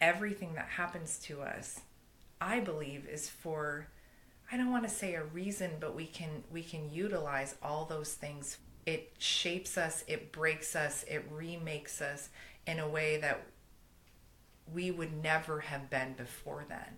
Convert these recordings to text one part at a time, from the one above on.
everything that happens to us, I believe, is for, I don't want to say a reason, but we can utilize all those things. It shapes us, it breaks us, it remakes us in a way that we would never have been before then.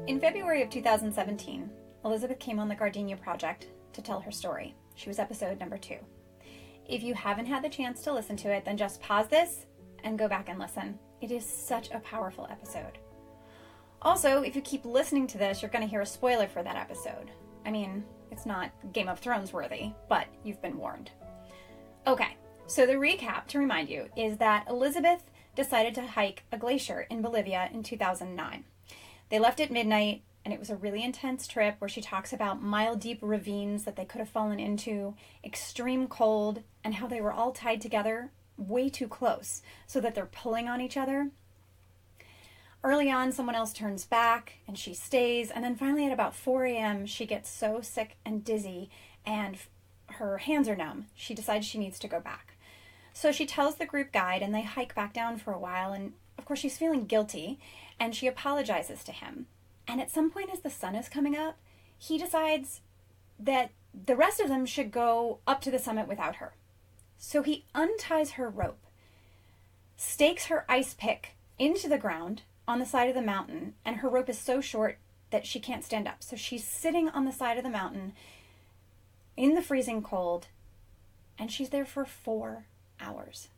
In February of 2017, Elizabeth came on the Gardenia Project to tell her story. She was episode number 2. If you haven't had the chance to listen to it, then just pause this and go back and listen. It is such a powerful episode. Also, if you keep listening to this, you're going to hear a spoiler for that episode. I mean, it's not Game of Thrones worthy, but you've been warned. Okay, so the recap, to remind you, is that Elizabeth decided to hike a glacier in Bolivia in 2009. They left at midnight, and it was a really intense trip where she talks about mile-deep ravines that they could have fallen into, extreme cold, and how they were all tied together way too close so that they're pulling on each other. Early on, someone else turns back, and she stays, and then finally at about 4 a.m., she gets so sick and dizzy, and her hands are numb. She decides she needs to go back. So she tells the group guide, and they hike back down for a while, and of course she's feeling guilty, and she apologizes to him. And at some point as the sun is coming up, he decides that the rest of them should go up to the summit without her. So he unties her rope, stakes her ice pick into the ground on the side of the mountain, and her rope is so short that she can't stand up. So she's sitting on the side of the mountain in the freezing cold, and she's there for 4 hours.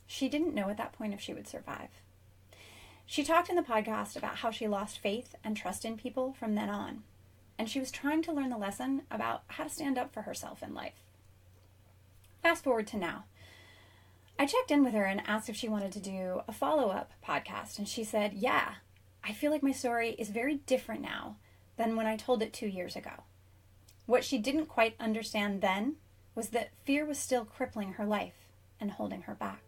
She didn't know at that point if she would survive. She talked in the podcast about how she lost faith and trust in people from then on, and she was trying to learn the lesson about how to stand up for herself in life. Fast forward to now. I checked in with her and asked if she wanted to do a follow-up podcast, and she said, yeah, I feel like my story is very different now than when I told it 2 years ago. What she didn't quite understand then was that fear was still crippling her life and holding her back.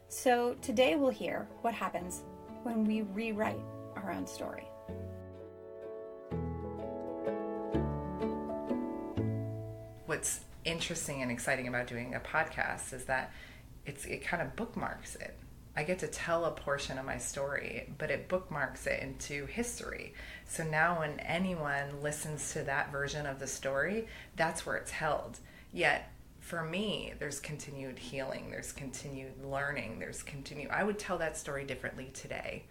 So today we'll hear what happens when we rewrite our own story. What's interesting and exciting about doing a podcast is that it kind of bookmarks it. I get to tell a portion of my story, but it bookmarks it into history. So now when anyone listens to that version of the story, that's where it's held. Yet for me, there's continued healing, there's continued learning, I would tell that story differently today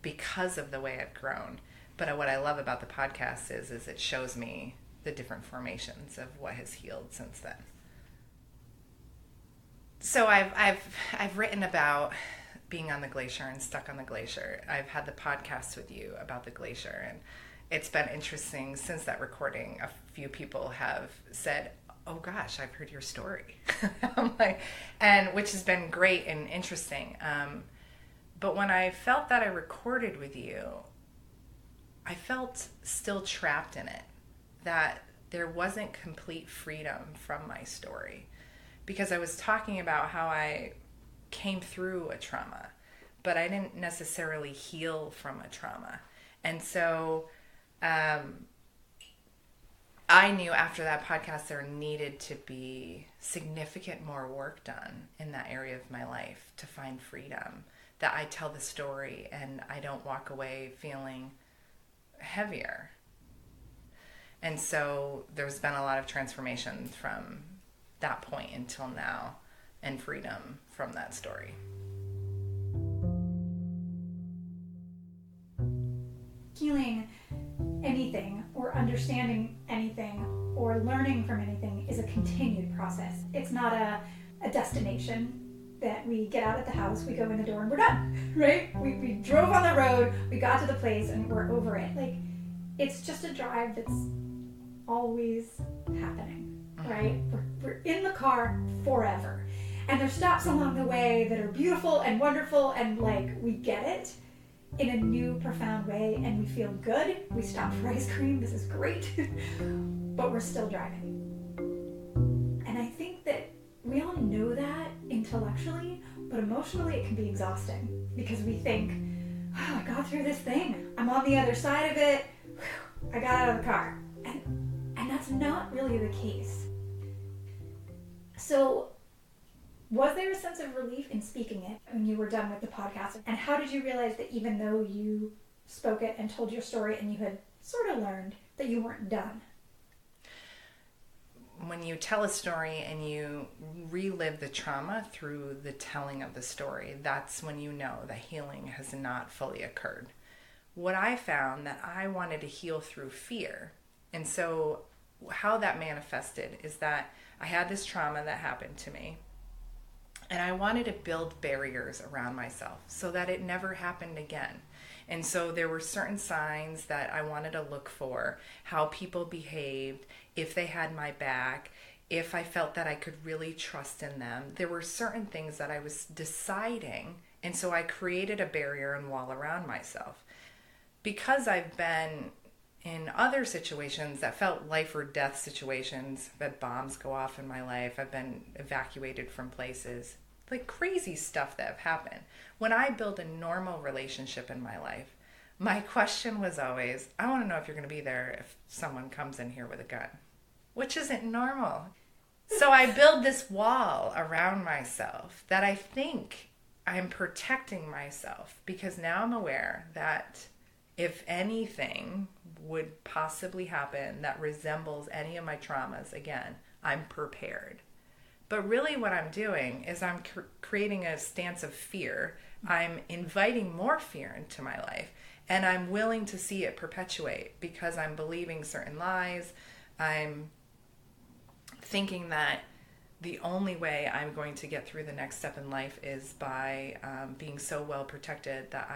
because of the way I've grown. But what I love about the podcast is it shows me the different formations of what has healed since then. So I've written about being on the glacier and stuck on the glacier. I've had the podcast with you about the glacier, and it's been interesting since that recording. A few people have said, oh gosh, I've heard your story. I'm like, and which has been great and interesting. But when I felt that I recorded with you, I felt still trapped in it, that there wasn't complete freedom from my story, because I was talking about how I came through a trauma, but I didn't necessarily heal from a trauma. And so, I knew after that podcast there needed to be significant more work done in that area of my life to find freedom, that I tell the story and I don't walk away feeling heavier. And so there's been a lot of transformation from that point until now, and freedom from that story. Healing anything or understanding anything or learning from anything is a continued process. It's not a destination that we get out at the house, we go in the door and we're done, right? We drove on the road, we got to the place and we're over it. Like, it's just a drive that's always happening, right? We're in the car forever. And there's stops along the way that are beautiful and wonderful, and like, we get it in a new, profound way, and we feel good. We stop for ice cream, this is great, but we're still driving. And I think that we all know that intellectually, but emotionally it can be exhausting, because we think, oh, I got through this thing. I'm on the other side of it. Whew, I got out of the car. And that's not really the case. So, was there a sense of relief in speaking it when you were done with the podcast? And how did you realize that even though you spoke it and told your story and you had sort of learned, that you weren't done? When you tell a story and you relive the trauma through the telling of the story, that's when you know that healing has not fully occurred. What I found that I wanted to heal through fear. And so how that manifested is that I had this trauma that happened to me, and I wanted to build barriers around myself so that it never happened again. And so there were certain signs that I wanted to look for, how people behaved, if they had my back, if I felt that I could really trust in them. There were certain things that I was deciding, and so I created a barrier and wall around myself. Because I've been in other situations that felt life or death situations, I've had bombs go off in my life, I've been evacuated from places, like crazy stuff that have happened. When I build a normal relationship in my life, my question was always, I want to know if you're going to be there if someone comes in here with a gun, which isn't normal. So I build this wall around myself that I think I'm protecting myself, because now I'm aware that if anything would possibly happen that resembles any of my traumas again, I'm prepared. But really what I'm doing is I'm creating a stance of fear. I'm inviting more fear into my life, and I'm willing to see it perpetuate because I'm believing certain lies. I'm thinking that the only way I'm going to get through the next step in life is by being so well protected that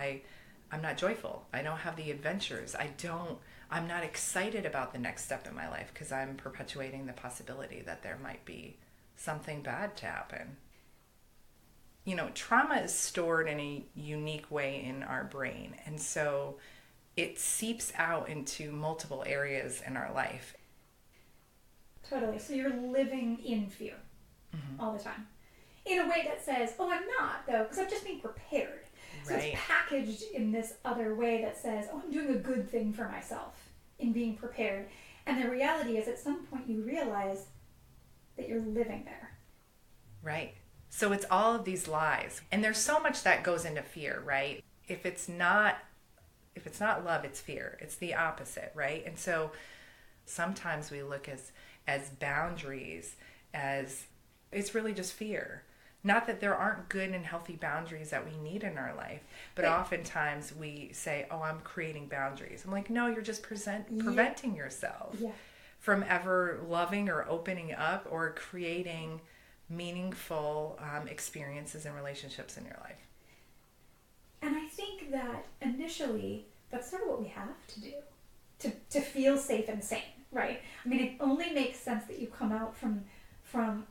I'm not joyful. I don't have the adventures. I'm not excited about the next step in my life because I'm perpetuating the possibility that there might be something bad to happen. You know, trauma is stored in a unique way in our brain, and so it seeps out into multiple areas in our life. Totally. So you're living in fear all the time. In a way that says, oh, I'm not, though, because I'm just being prepared. So Right. it's packaged in this other way that says, oh, I'm doing a good thing for myself in being prepared. And the reality is at some point you realize that you're living there. Right. So it's all of these lies. And there's so much that goes into fear, right? If it's not love, it's fear. It's the opposite, right? And so sometimes we look as boundaries as it's really just fear. Not that there aren't good and healthy boundaries that we need in our life, but oftentimes we say, oh, I'm creating boundaries. I'm like, no, you're just preventing yourself from ever loving or opening up or creating meaningful experiences and relationships in your life. And I think that initially, that's sort of what we have to do to feel safe and sane, right? I mean, it only makes sense that you come out from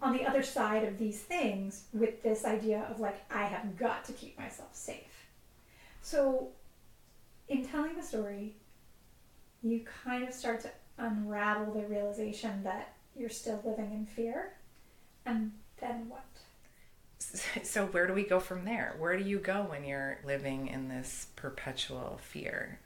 on the other side of these things with this idea of like, I have got to keep myself safe. So in telling the story, you kind of start to unravel the realization that you're still living in fear. And then what? So where do we go from there? Where do you go when you're living in this perpetual fear?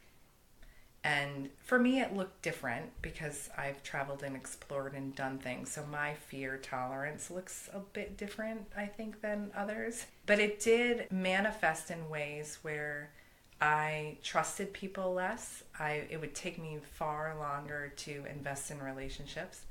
And for me, it looked different because I've traveled and explored and done things. So my fear tolerance looks a bit different, I think, than others. But it did manifest in ways where I trusted people less. It would take me far longer to invest in relationships.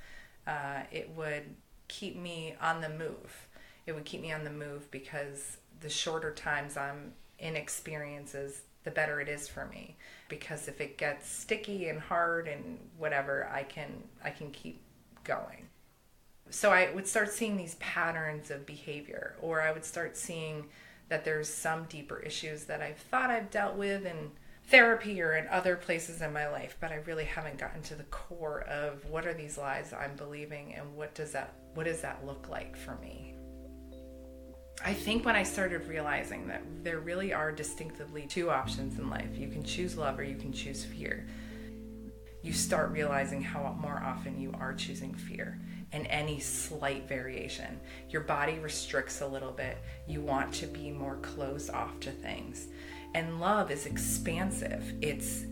It would keep me on the move. It would keep me on the move because the shorter times I'm in experiences, the better it is for me. Because if it gets sticky and hard and whatever, I can keep going. So I would start seeing these patterns of behavior, or I would start seeing that there's some deeper issues that I've thought I've dealt with in therapy or in other places in my life, but I really haven't gotten to the core of what are these lies I'm believing and what does that look like for me. I think when I started realizing that there really are distinctively two options in life, you can choose love or you can choose fear, you start realizing how more often you are choosing fear. And any slight variation, your body restricts a little bit. You want to be more closed off to things. And love is expansive. It's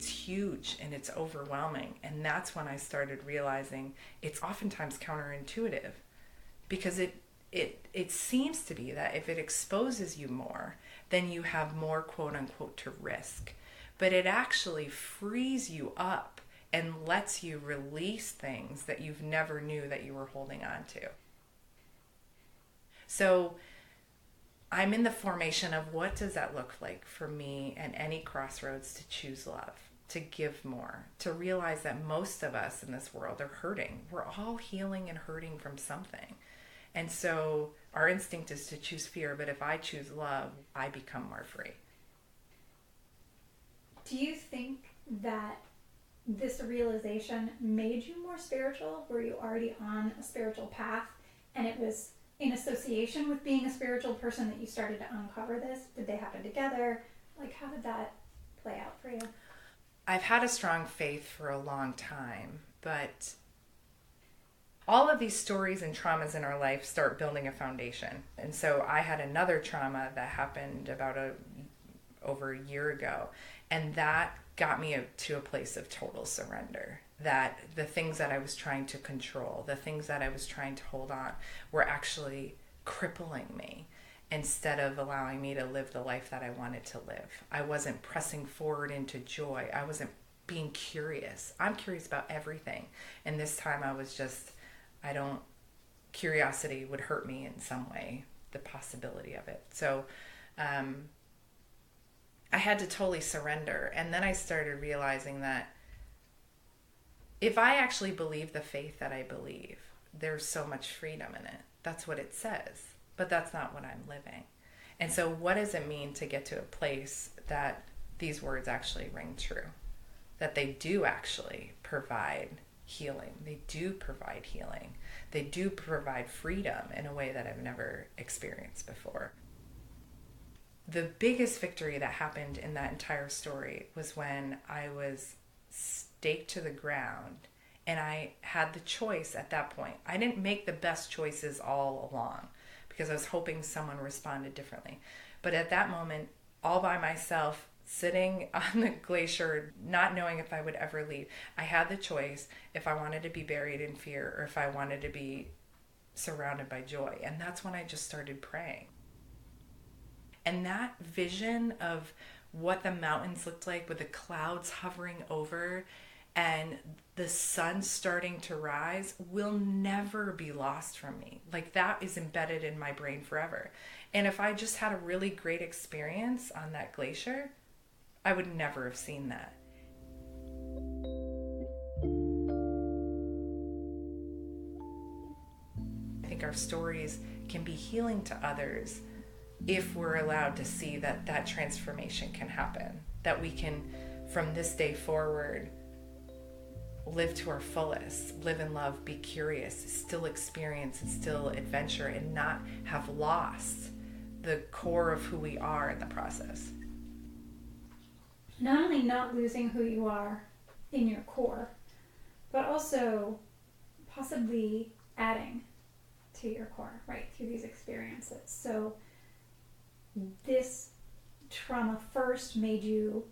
huge and it's overwhelming. And that's when I started realizing it's oftentimes counterintuitive, because it seems to be that if it exposes you more, then you have more quote unquote to risk. But it actually frees you up and lets you release things that you've never knew that you were holding on to. So I'm in the formation of what does that look like for me and any crossroads to choose love, to give more, to realize that most of us in this world are hurting. We're all healing and hurting from something. And so our instinct is to choose fear, but if I choose love, I become more free. Do you think that this realization made you more spiritual? Were you already on a spiritual path, and it was in association with being a spiritual person that you started to uncover this? Did they happen together? Like, how did that play out for you? I've had a strong faith for a long time, but all of these stories and traumas in our life start building a foundation. And so I had another trauma that happened about over a year ago, and that got me to a place of total surrender. That the things that I was trying to control, the things that I was trying to hold on, were actually crippling me instead of allowing me to live the life that I wanted to live. I wasn't pressing forward into joy. I wasn't being curious. I'm curious about everything. And this time I was just, curiosity would hurt me in some way, the possibility of it. So I had to totally surrender. And then I started realizing that if I actually believe the faith that I believe, there's so much freedom in it. That's what it says, but that's not what I'm living. And so what does it mean to get to a place that these words actually ring true? That they do actually provide healing. They do provide healing. They do provide freedom in a way that I've never experienced before. The biggest victory that happened in that entire story was when I was staked to the ground and I had the choice at that point. I didn't make the best choices all along because I was hoping someone responded differently. But at that moment, all by myself, sitting on the glacier, not knowing if I would ever leave, I had the choice if I wanted to be buried in fear or if I wanted to be surrounded by joy. And that's when I just started praying. And that vision of what the mountains looked like with the clouds hovering over and the sun starting to rise will never be lost from me. Like, that is embedded in my brain forever. And if I just had a really great experience on that glacier, I would never have seen that. I think our stories can be healing to others if we're allowed to see that that transformation can happen, that we can, from this day forward, live to our fullest, live in love, be curious, still experience and still adventure, and not have lost the core of who we are in the process. Not only not losing who you are in your core, but also possibly adding to your core, right, through these experiences. So this trauma first made you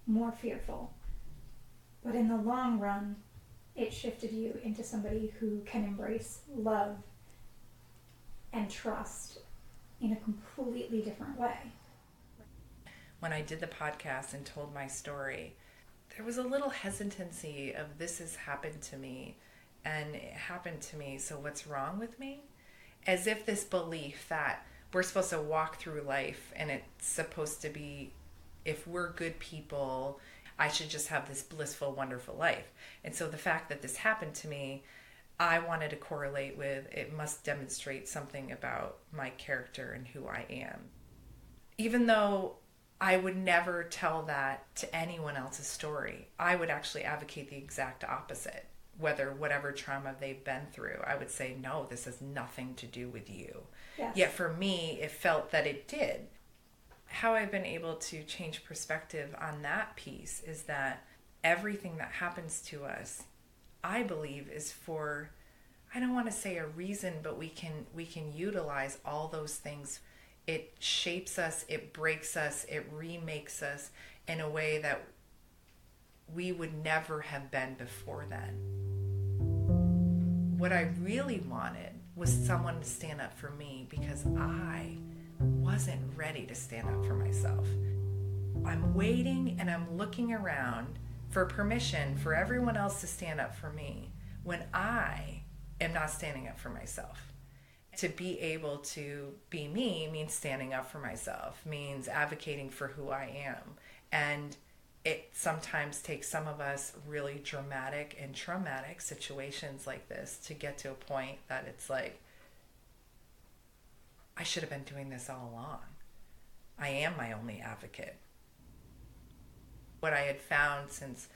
more fearful, but in the long run, it shifted you into somebody who can embrace love and trust in a completely different way. When I did the podcast and told my story, there was a little hesitancy of, this has happened to me, and it happened to me, so what's wrong with me? As if this belief that we're supposed to walk through life and it's supposed to be, if we're good people, I should just have this blissful, wonderful life. And so the fact that this happened to me, I wanted to correlate with, it must demonstrate something about my character and who I am. Even though I would never tell that to anyone else's story, I would actually advocate the exact opposite. Whatever trauma they've been through, I would say, no, this has nothing to do with you. Yes. Yet for me, it felt that it did. How I've been able to change perspective on that piece is that everything that happens to us, I believe, is for I don't want to say a reason, but we can utilize all those things. It shapes us, it breaks us, it remakes us in a way that we would never have been before then. What I really wanted was someone to stand up for me, because I wasn't ready to stand up for myself. I'm waiting and I'm looking around for permission for everyone else to stand up for me when I am not standing up for myself. To be able to be me means standing up for myself, means advocating for who I am. And it sometimes takes some of us really dramatic and traumatic situations like this to get to a point that it's like, I should have been doing this all along. I am my only advocate. What I had found since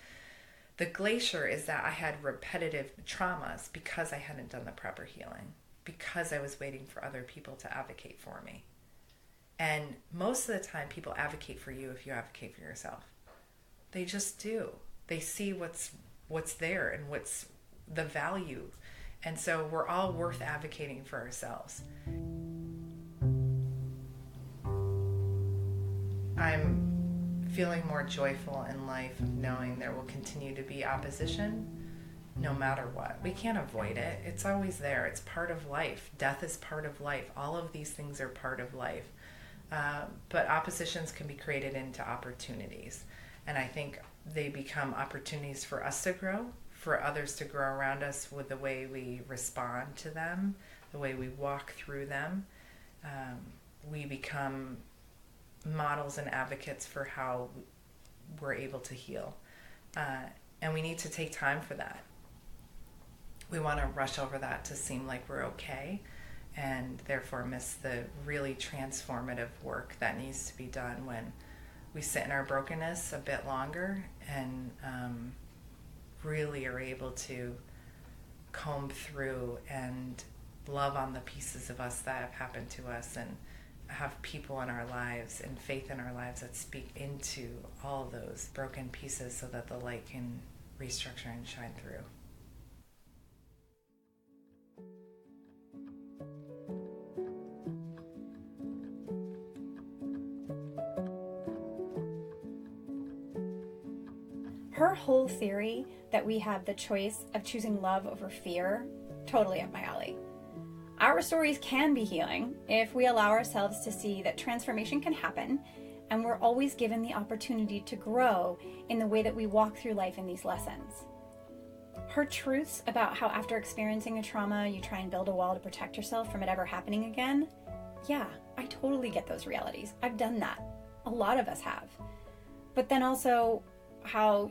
the glacier is that I had repetitive traumas because I hadn't done the proper healing, because I was waiting for other people to advocate for me. And most of the time, people advocate for you if you advocate for yourself. They just do. They see what's there and what's the value. And so we're all worth advocating for ourselves. I'm feeling more joyful in life, knowing there will continue to be opposition no matter what. We can't avoid it. It's always there. It's part of life. Death is part of life. All of these things are part of life. But oppositions can be created into opportunities. And I think they become opportunities for us to grow, for others to grow around us with the way we respond to them, the way we walk through them. We become models and advocates for how we're able to heal. And we need to take time for that. We want to rush over that to seem like we're okay, and therefore miss the really transformative work that needs to be done when we sit in our brokenness a bit longer and really are able to comb through and love on the pieces of us that have happened to us, and have people in our lives and faith in our lives that speak into all of those broken pieces so that the light can restructure and shine through. Her whole theory that we have the choice of choosing love over fear, totally up my alley. Our stories can be healing if we allow ourselves to see that transformation can happen, and we're always given the opportunity to grow in the way that we walk through life in these lessons. Her truths about how after experiencing a trauma, you try and build a wall to protect yourself from it ever happening again. Yeah, I totally get those realities. I've done that. A lot of us have. But then also how,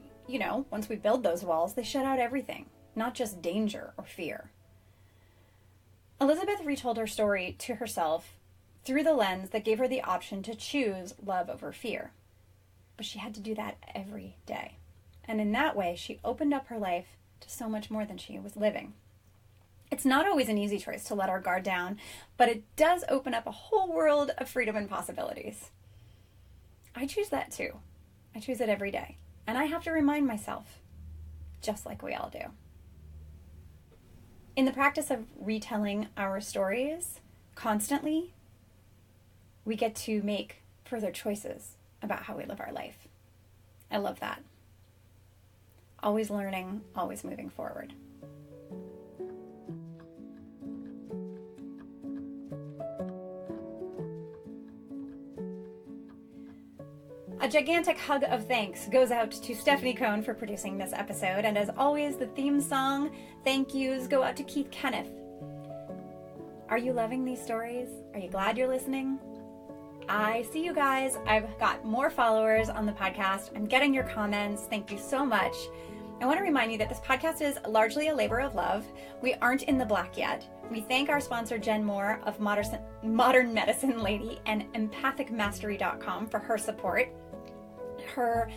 once we build those walls, they shut out everything, not just danger or fear. Elizabeth retold her story to herself through the lens that gave her the option to choose love over fear. But she had to do that every day. And in that way, she opened up her life to so much more than she was living. It's not always an easy choice to let our guard down, but it does open up a whole world of freedom and possibilities. I choose that too. I choose it every day. And I have to remind myself, just like we all do. In the practice of retelling our stories constantly, we get to make further choices about how we live our life. I love that. Always learning, always moving forward. A gigantic hug of thanks goes out to Stephanie Cohn for producing this episode, and as always, the theme song thank yous go out to Keith Kenneth. Are you loving these stories? Are you glad you're listening? I see you guys. I've got more followers on the podcast. I'm getting your comments. Thank you so much. I want to remind you that this podcast is largely a labor of love. We aren't in the black yet. We thank our sponsor, Jen Moore of Modern Medicine Lady and empathicmastery.com for her support. Her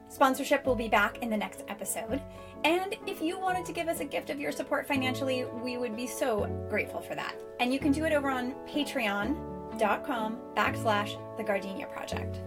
sponsorship will be back in the next episode. And if you wanted to give us a gift of your support financially, we would be so grateful for that. And you can do it over on patreon.com/The Gardenia Project.